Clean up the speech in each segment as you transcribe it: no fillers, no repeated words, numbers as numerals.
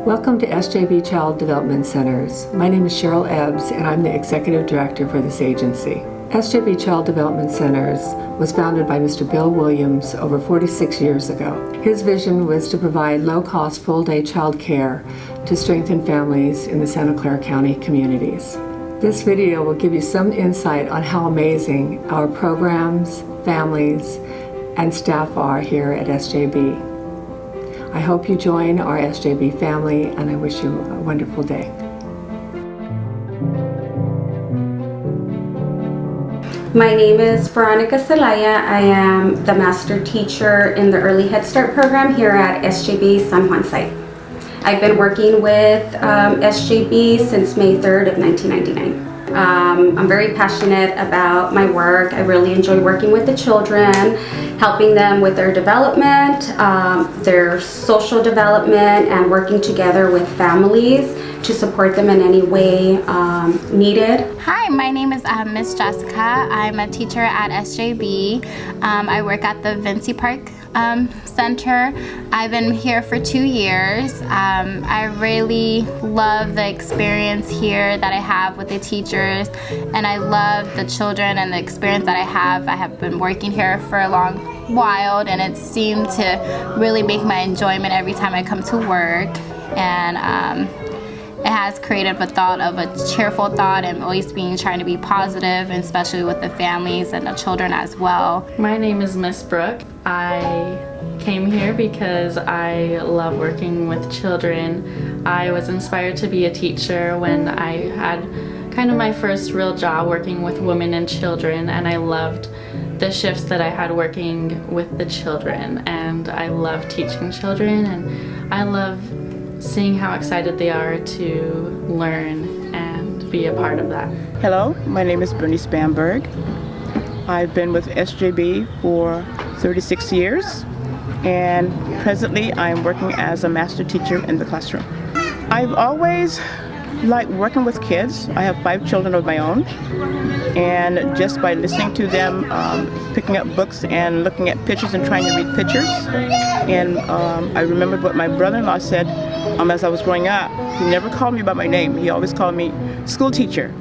Welcome to SJB Child Development Centers. My name is Cheryl Ebbs and I'm the Executive Director for this agency. SJB Child Development Centers was founded by Mr. Bill Williams over 46 years ago. His vision was to provide low-cost full-day child care to strengthen families in the Santa Clara County communities. This video will give you some insight on how amazing our programs, families, and staff are here at SJB. I hope you join our SJB family, and I wish you a wonderful day. My name is Veronica Celaya. I am the master teacher in the Early Head Start program here at SJB San Juan site. I've been working with SJB since May 3rd of 1999. I'm very passionate about my work. I really enjoy working with the children, helping them with their development, their social development, and working together with families to support them in any way needed. Hi, my name is Miss Jessica. I'm a teacher at SJB. I work at the Vinci Park Center. I've been here for 2 years. I really love the experience here that I have with the teachers, and I love the children and the experience that I have. I have been working here for a long while, and it seemed to really make my enjoyment every time I come to work. And it has created a thought of a cheerful thought and always trying to be positive, and especially with the families and the children as well. My name is Miss Brooke. I came here because I love working with children. I was inspired to be a teacher when I had kind of my first real job working with women and children, and I loved the shifts that I had working with the children, and I love teaching children, and I love seeing how excited they are to learn and be a part of that. Hello, my name is Bernice Bamberg. I've been with SJB for 36 years, and presently I'm working as a master teacher in the classroom. I've always liked working with kids. I have 5 children of my own, and just by listening to them, picking up books and looking at pictures and trying to read pictures. And I remembered what my brother-in-law said as I was growing up. He never called me by my name. He always called me school teacher.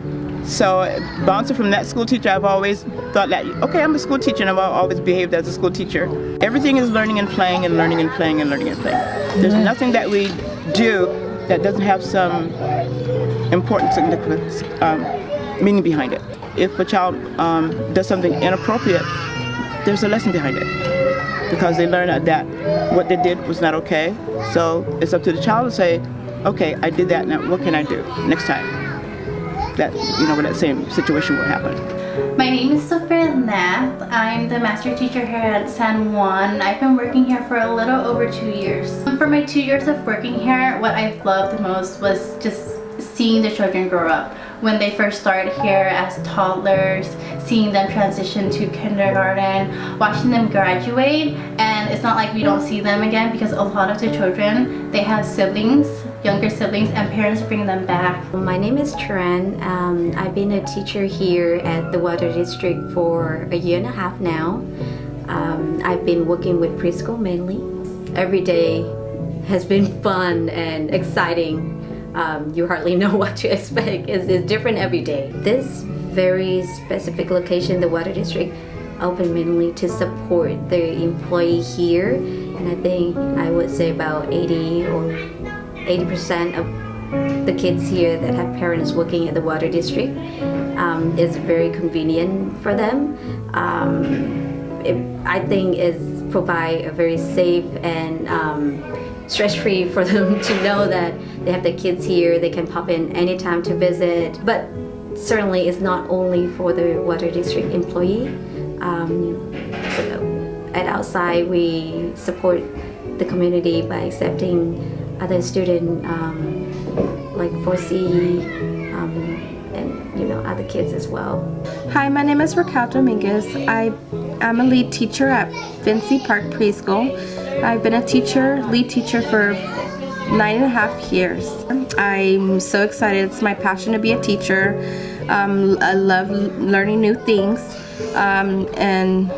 So bouncing from that school teacher, I've always thought that, okay, I'm a school teacher, and I've always behaved as a school teacher. Everything is learning and playing and learning and playing and learning and playing. There's nothing that we do that doesn't have some important significance, meaning behind it. If a child does something inappropriate, there's a lesson behind it, because they learn that what they did was not okay. So it's up to the child to say, okay, I did that, now what can I do next time? That, when that same situation will happen. My name is Sophia Nath. I'm the master teacher here at San Juan. I've been working here for a little over 2 years. For my 2 years of working here, what I loved the most was just seeing the children grow up. When they first started here as toddlers, seeing them transition to kindergarten, watching them graduate, and it's not like we don't see them again, because a lot of the children, they have siblings, younger siblings, and parents bring them back. My name is Tran. I've been a teacher here at the Water District for 1.5 years now. I've been working with preschool mainly. Every day has been fun and exciting. You hardly know what to expect. It's different every day. This very specific location, the Water District, opened mainly to support the employee here, and I think I would say about 80% of the kids here that have parents working at the Water District is very convenient for them. I think is provide a very safe and stress-free for them to know that they have their kids here, they can pop in anytime to visit. But certainly it's not only for the Water District employee. At outside, we support the community by accepting other students like 4C and other kids as well. Hi, my name is Raquel Dominguez. I'm a lead teacher at Vinci Park Preschool. I've been a lead teacher for 9.5 years. I'm so excited. It's my passion to be a teacher. I love learning new things and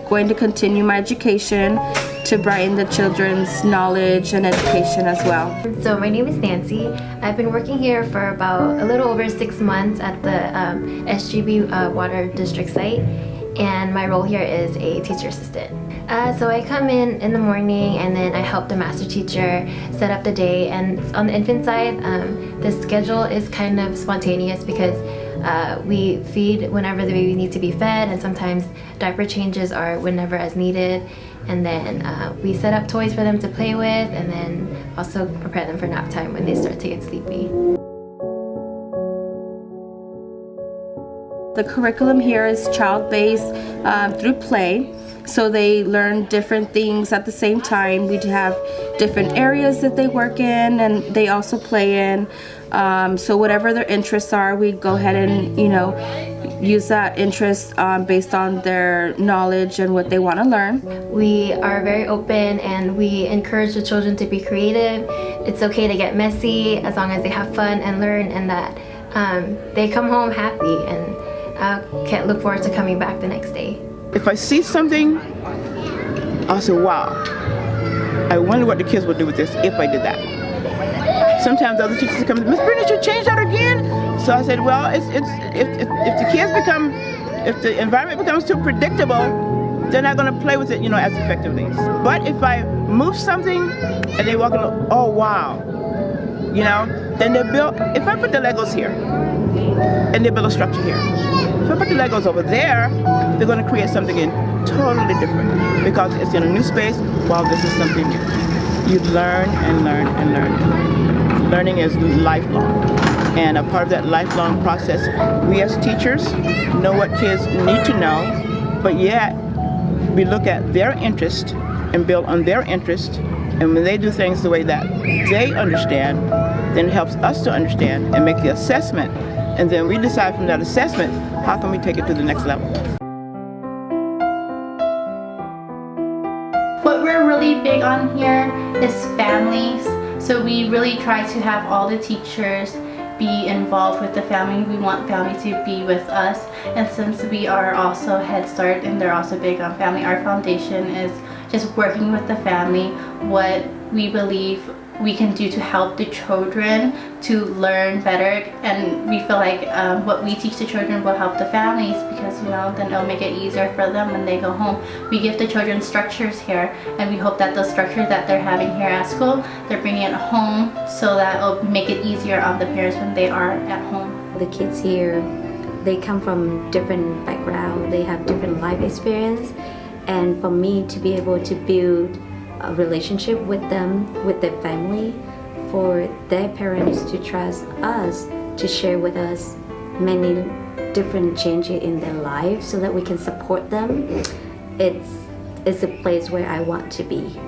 going to continue my education to brighten the children's knowledge and education as well. So my name is Nancy. I've been working here for about a little over 6 months at the SJB Water District site, and my role here is a teacher assistant. So I come in the morning, and then I help the master teacher set up the day. And on the infant side, the schedule is kind of spontaneous because we feed whenever the baby needs to be fed, and sometimes diaper changes are whenever as needed. And then we set up toys for them to play with, and then also prepare them for nap time when they start to get sleepy. The curriculum here is child-based through play, so they learn different things at the same time. We have different areas that they work in and they also play in. So whatever their interests are, we go ahead and, use that interest based on their knowledge and what they want to learn. We are very open and we encourage the children to be creative. It's okay to get messy as long as they have fun and learn, and that they come home happy and can't look forward to coming back the next day. If I see something, I'll say, wow, I wonder what the kids would do with this if I did that. Sometimes other teachers come, Miss Brittany, you change that again? So I said, well, if the environment becomes too predictable, they're not going to play with it, as effectively. But if I move something and they walk in, oh wow, then they build. If I put the Legos here and they build a structure here, if I put the Legos over there, they're going to create something totally different because it's in a new space. While this is something new, you learn and learn and learn. Learning is lifelong, and a part of that lifelong process, we as teachers know what kids need to know, but yet we look at their interest and build on their interest, and when they do things the way that they understand, then it helps us to understand and make the assessment, and then we decide from that assessment, how can we take it to the next level? What we're really big on here is families. So we really try to have all the teachers be involved with the family. We want family to be with us. And since we are also Head Start and they're also big on family, our foundation is just working with the family, what we believe we can do to help the children to learn better. And we feel like what we teach the children will help the families because then it'll make it easier for them when they go home. We give the children structures here, and we hope that those structures that they're having here at school, they're bringing it home so that it'll make it easier on the parents when they are at home. The kids here, they come from different backgrounds, they have different life experience, and for me to be able to build a relationship with them, with their family, for their parents to trust us to share with us many different changes in their lives so that we can support them. It's a place where I want to be.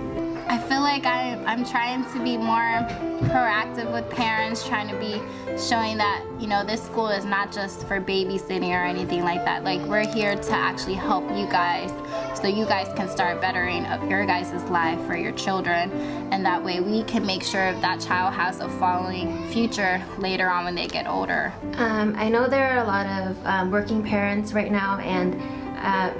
I feel like I'm trying to be more proactive with parents, trying to be showing that, this school is not just for babysitting or anything like that. Like, we're here to actually help you guys so you guys can start bettering of your guys' life for your children, and that way we can make sure that child has a following future later on when they get older. I know there are a lot of working parents right now, and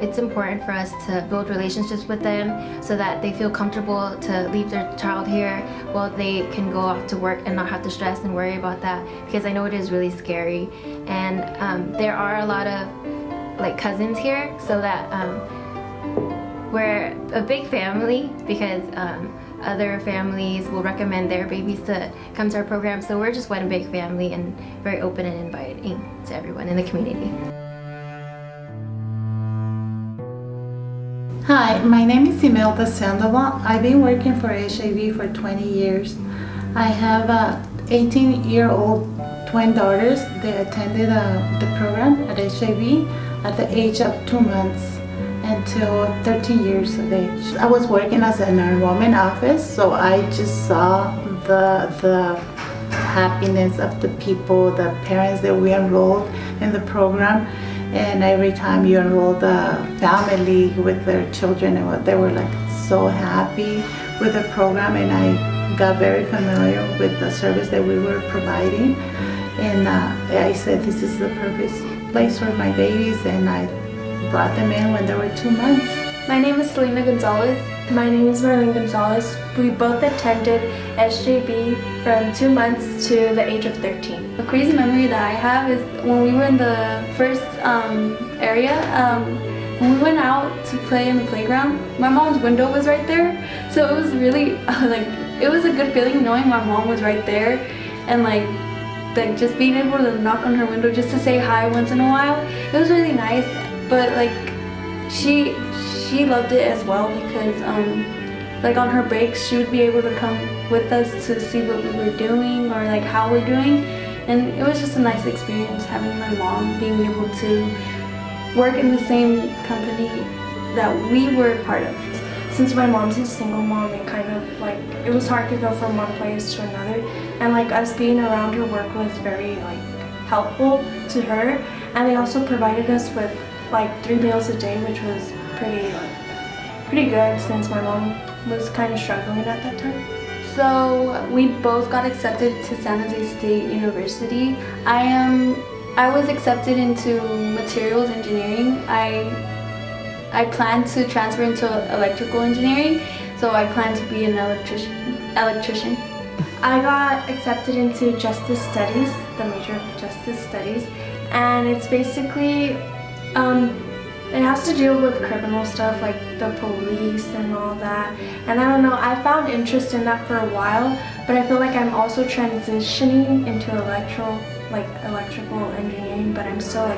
it's important for us to build relationships with them so that they feel comfortable to leave their child here while they can go off to work and not have to stress and worry about that, because I know it is really scary. And there are a lot of cousins here, so that we're a big family because other families will recommend their babies to come to our program. So we're just one big family and very open and inviting to everyone in the community. Hi, my name is Imelda Sandoval. I've been working for SJB for 20 years. I have 18-year-old twin daughters. They attended the program at SJB at the age of 2 months until 13 years of age. I was working as an enrollment office, so I just saw the happiness of the people, the parents that we enrolled in the program. And every time you enroll the family with their children, and they were so happy with the program, and I got very familiar with the service that we were providing. And I said, this is the perfect place for my babies, and I brought them in when they were 2 months. My name is Selena Gonzalez, My name is Marlene Gonzalez. We both attended SJB from 2 months to the age of 13. A crazy memory that I have is when we were in the first area, when we went out to play in the playground, my mom's window was right there. So it was really, it was a good feeling knowing my mom was right there and just being able to knock on her window just to say hi once in a while. It was really nice, but she loved it as well because on her breaks she would be able to come with us to see what we were doing or how we're doing, and it was just a nice experience having my mom being able to work in the same company that we were part of. Since my mom's a single mom, it kind of it was hard to go from one place to another, and us being around her work was very helpful to her, and they also provided us with 3 meals a day, which was pretty good since my mom was kind of struggling at that time. So we both got accepted to San Jose State University. I was accepted into materials engineering. I plan to transfer into electrical engineering, so I plan to be an electrician. I got accepted into Justice Studies, the major of Justice Studies, and it's basically it has to deal with criminal stuff like the police and all that. And I don't know, I found interest in that for a while, but I feel like I'm also transitioning into electrical engineering, but I'm still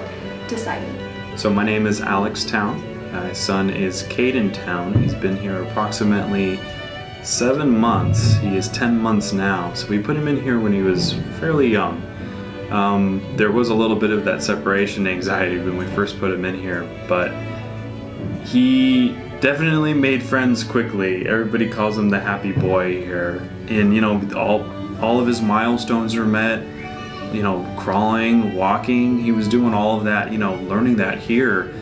deciding. So my name is Alex Town. My son is Caden Town. He's been here approximately 7 months. He is 10 months now. So we put him in here when he was fairly young. There was a little bit of that separation anxiety when we first put him in here, but he definitely made friends quickly. Everybody calls him the happy boy here. And all of his milestones are met. Crawling, walking, he was doing all of that, learning that here.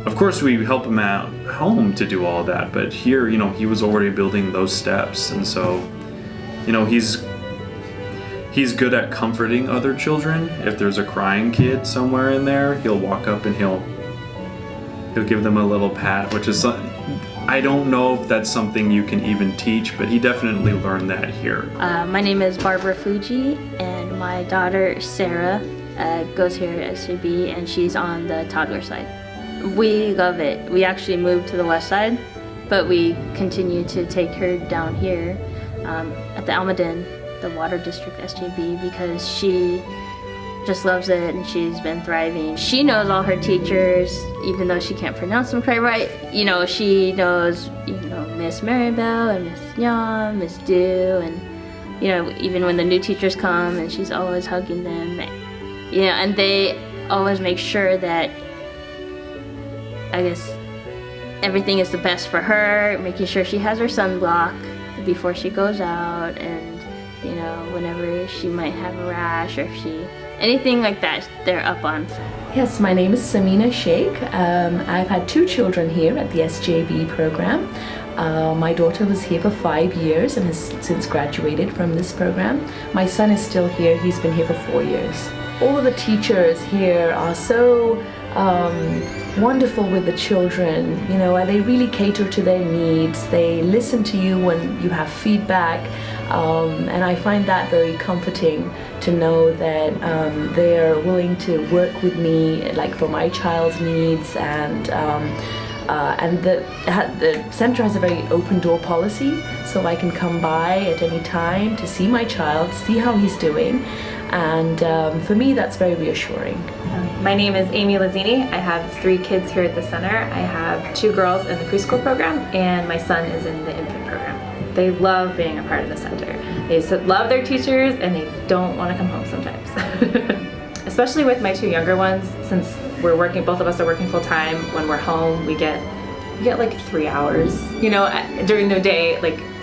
Of course, we help him at home to do all of that, but here, he was already building those steps. And so, he's good at comforting other children. If there's a crying kid somewhere in there, he'll walk up and he'll give them a little pat, which is, I don't know if that's something you can even teach, but he definitely learned that here. My name is Barbara Fuji, and my daughter Sarah goes here at SJB, and she's on the toddler side. We love it. We actually moved to the west side, but we continue to take her down here at the Almaden, the water district SJB, because she just loves it and she's been thriving. She knows all her teachers, even though she can't pronounce them quite right. She knows, Miss Maribel and Miss Yam, Miss Do, and even when the new teachers come, and she's always hugging them. And they always make sure that, I guess, everything is the best for her, making sure she has her sunblock before she goes out, and whenever she might have a rash or if anything like that, they're up on. Yes, my name is Samina Sheikh. I've had 2 children here at the SJB program. My daughter was here for 5 years and has since graduated from this program. My son is still here. He's been here for 4 years. All of the teachers here are so wonderful with the children. They really cater to their needs. They listen to you when you have feedback. And I find that very comforting to know that they are willing to work with me for my child's needs, and the center has a very open door policy, so I can come by at any time to see my child, see how he's doing, and for me that's very reassuring. My name is Amy Lazzini. I have 3 kids here at the center. I have 2 girls in the preschool program, and my son is in the infant program. They love being a part of the center. They love their teachers, and they don't want to come home sometimes. Especially with my 2 younger ones, since both of us are working full time. When we're home, we get 3 hours, during the day,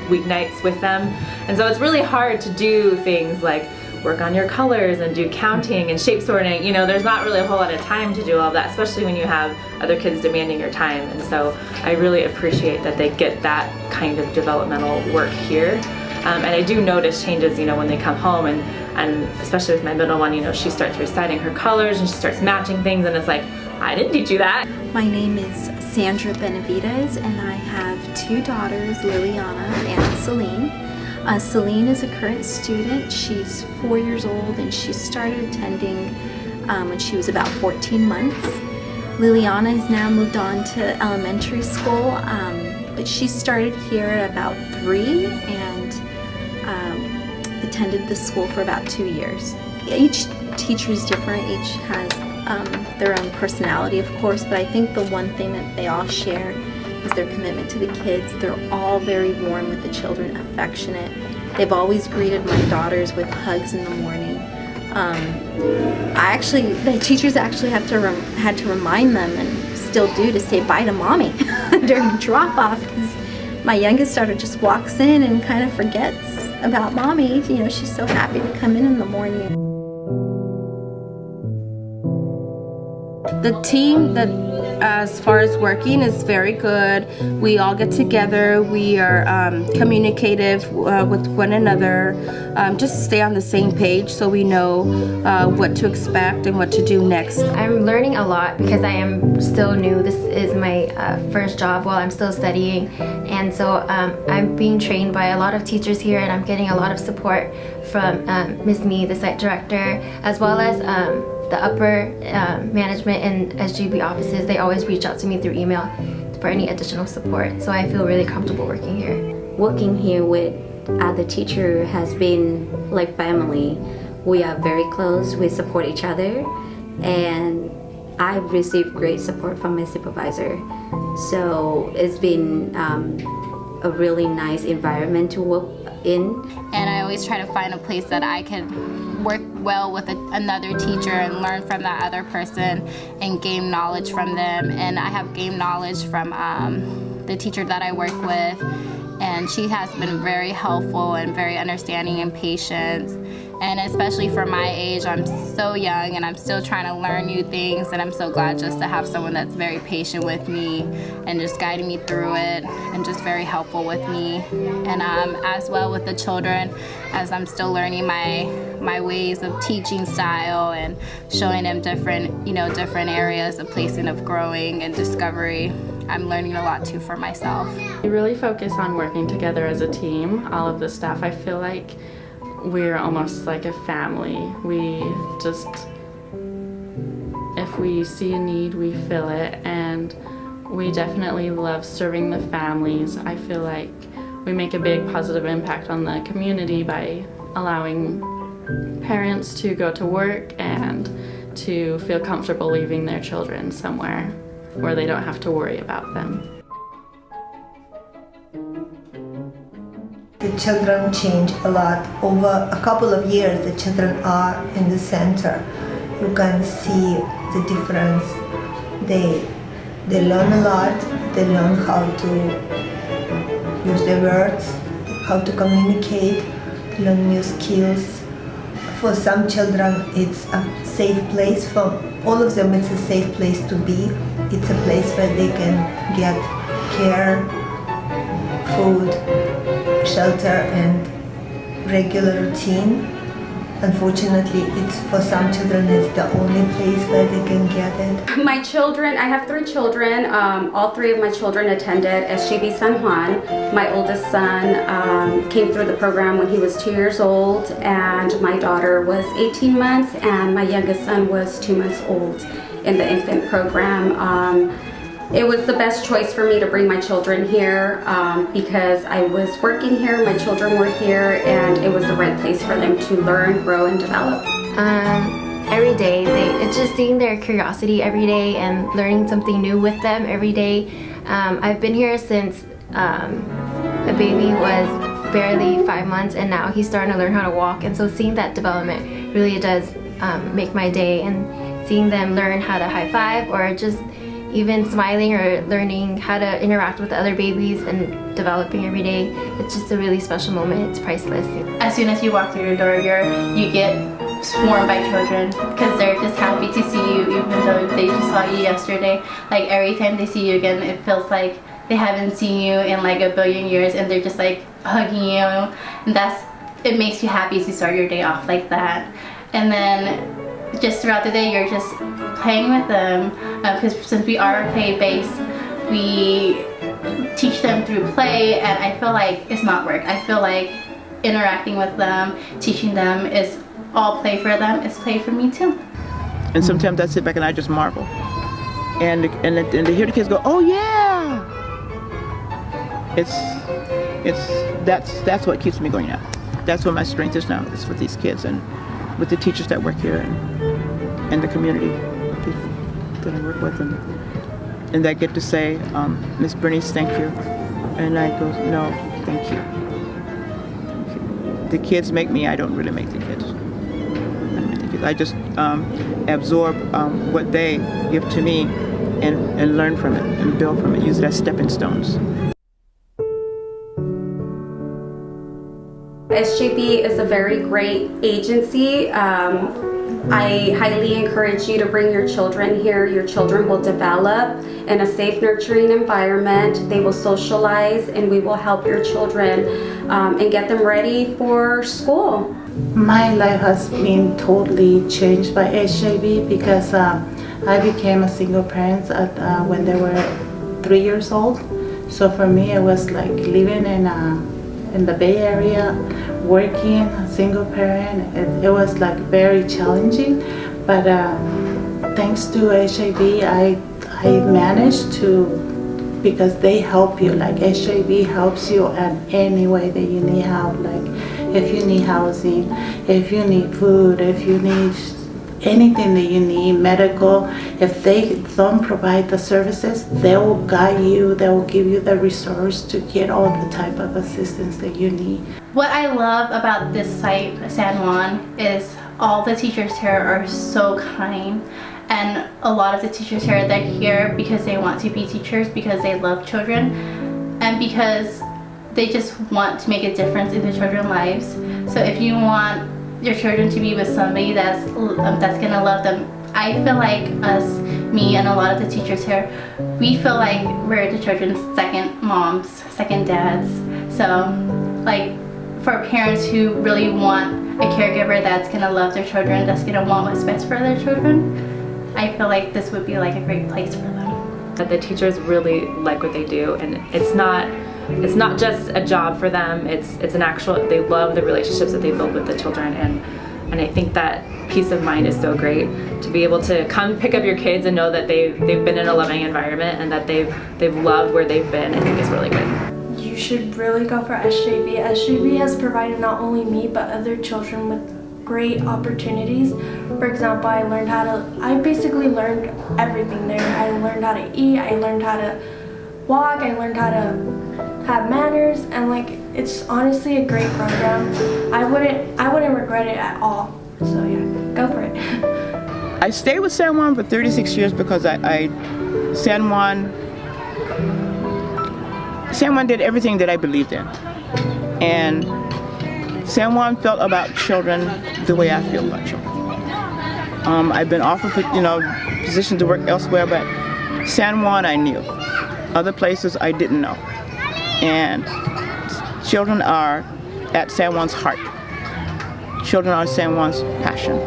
weeknights with them. And so it's really hard to do things like work on your colors and do counting and shape sorting. There's not really a whole lot of time to do all of that, especially when you have other kids demanding your time. And so I really appreciate that they get that kind of developmental work here. And I do notice changes, when they come home, and especially with my middle one, she starts reciting her colors and she starts matching things, and it's like, I didn't teach you that. My name is Sandra Benavides, and I have two daughters, Liliana and Celine. Celine is a current student. She's 4 years old and she started attending when she was about 14 months. Liliana has now moved on to elementary school, but she started here at about 3 and attended the school for about 2 years. Each teacher is different, each has their own personality, of course, but I think the one thing that they all share is their commitment to the kids. They're all very warm with the children, affectionate. They've always greeted my daughters with hugs in the morning. The teachers actually had to remind them, and still do, to say bye to mommy during drop-off, because my youngest daughter just walks in and kind of forgets about mommy. You know, she's so happy to come in the morning. The team that, as far as working, is very good. We all get together. We are communicative with one another, just to stay on the same page so we know what to expect and what to do next. I'm learning a lot because I am still new. This is my first job while I'm still studying, and so I'm being trained by a lot of teachers here, and I'm getting a lot of support from Ms. Me, the site director, as well as the upper management and SJB offices. They always reach out to me through email for any additional support, so I feel really comfortable working here. Working here with other teachers has been like family. We are very close, we support each other, and I've received great support from my supervisor. So it's been a really nice environment to work in. And I always try to find a place that I can work well with another teacher and learn from that other person and gain knowledge from them. And I have gained knowledge from the teacher that I work with, and she has been very helpful and very understanding and patient. And especially for my age, I'm so young and I'm still trying to learn new things, and I'm so glad just to have someone that's very patient with me and just guiding me through it and just very helpful with me. And as well with the children, as I'm still learning my ways of teaching style and showing them different areas of placing of growing and discovery. I'm learning a lot too for myself. We really focus on working together as a team. All of the staff, I feel like we're almost like a family. We just, if we see a need, we fill it, and we definitely love serving the families. I feel like we make a big positive impact on the community by allowing parents to go to work and to feel comfortable leaving their children somewhere where they don't have to worry about them. The children change a lot. Over a couple of years, the children are in the center. You can see the difference. They learn a lot. They learn how to use their words, how to communicate, learn new skills. For some children, it's a safe place. For all of them, it's a safe place to be. It's a place where they can get care, food, shelter, and regular routine. Unfortunately, it's for some children, it's the only place where they can get it. My children, I have 3 children. All 3 of my children attended SJB San Juan. My oldest son came through the program when he was 2 years old, and my daughter was 18 months, and my youngest son was 2 months old in the infant program. It was the best choice for me to bring my children here because I was working here, my children were here, and it was the right place for them to learn, grow, and develop. Every day, it's just seeing their curiosity every day and learning something new with them every day. I've been here since the baby was barely 5 months, and now he's starting to learn how to walk, and so seeing that development really does make my day, and seeing them learn how to high five or just even smiling or learning how to interact with other babies and developing every day. It's just a really special moment. It's priceless. As soon as you walk through your door, you get swarmed by children because they're just happy to see you, even though they just saw you yesterday. Like every time they see you again, it feels like they haven't seen you in like a billion years, and they're just like hugging you, and it makes you happy to start your day off like that. And then just throughout the day, you're just playing with them because since we are play-based, we teach them through play, and I feel like it's not work. I feel like interacting with them, teaching them is all play for them. It's play for me too. And sometimes I sit back and I just marvel. And to hear the kids go, oh yeah! That's what keeps me going now. That's what my strength is now. It's with these kids and with the teachers that work here and the community that I work with, and I get to say, Miss Bernice, thank you. And I go, no, thank you. Thank you. The kids make me, I don't really make the kids. I just absorb what they give to me and learn from it and build from it, use it as stepping stones. SJB is a very great agency. I highly encourage you to bring your children here. Your children will develop in a safe, nurturing environment. They will socialize, and we will help your children and get them ready for school. My life has been totally changed by SJB because I became a single parent when they were 3 years old. So for me, it was like living in the Bay Area, working, single parent. It was like very challenging, but thanks to SJB, I managed to, because they help you. Like SJB helps you in any way that you need help. Like if you need housing, if you need food, if you need anything that you need, medical, if they don't provide the services, they will guide you, they will give you the resource to get all the type of assistance that you need. What I love about this site, San Juan, is all the teachers here are so kind, and a lot of the teachers here, they're here because they want to be teachers, because they love children, and because they just want to make a difference in the children's lives. So if you want your children to be with somebody that's gonna love them, I feel like me and a lot of the teachers here, we feel like we're the children's second moms, second dads. So like for parents who really want a caregiver that's gonna love their children, that's gonna want what's best for their children, I feel like this would be like a great place for them. That the teachers really like what they do, and it's not just a job for them, it's an actual, they love the relationships that they build with the children, and I think that peace of mind is so great to be able to come pick up your kids and know that they've been in a loving environment and that they've loved where they've been. I think it's really good. You should really go for SJB. SJB has provided not only me but other children with great opportunities. For example, I basically learned everything there. I learned how to eat, I learned how to walk, I learned how to have manners, and like it's honestly a great program. I wouldn't regret it at all. So yeah, go for it. I stayed with San Juan for 36 years because San Juan did everything that I believed in, and San Juan felt about children the way I feel about children. I've been offered, positions to work elsewhere, but San Juan I knew. Other places I didn't know. And children are at San Juan's heart. Children are San Juan's passion.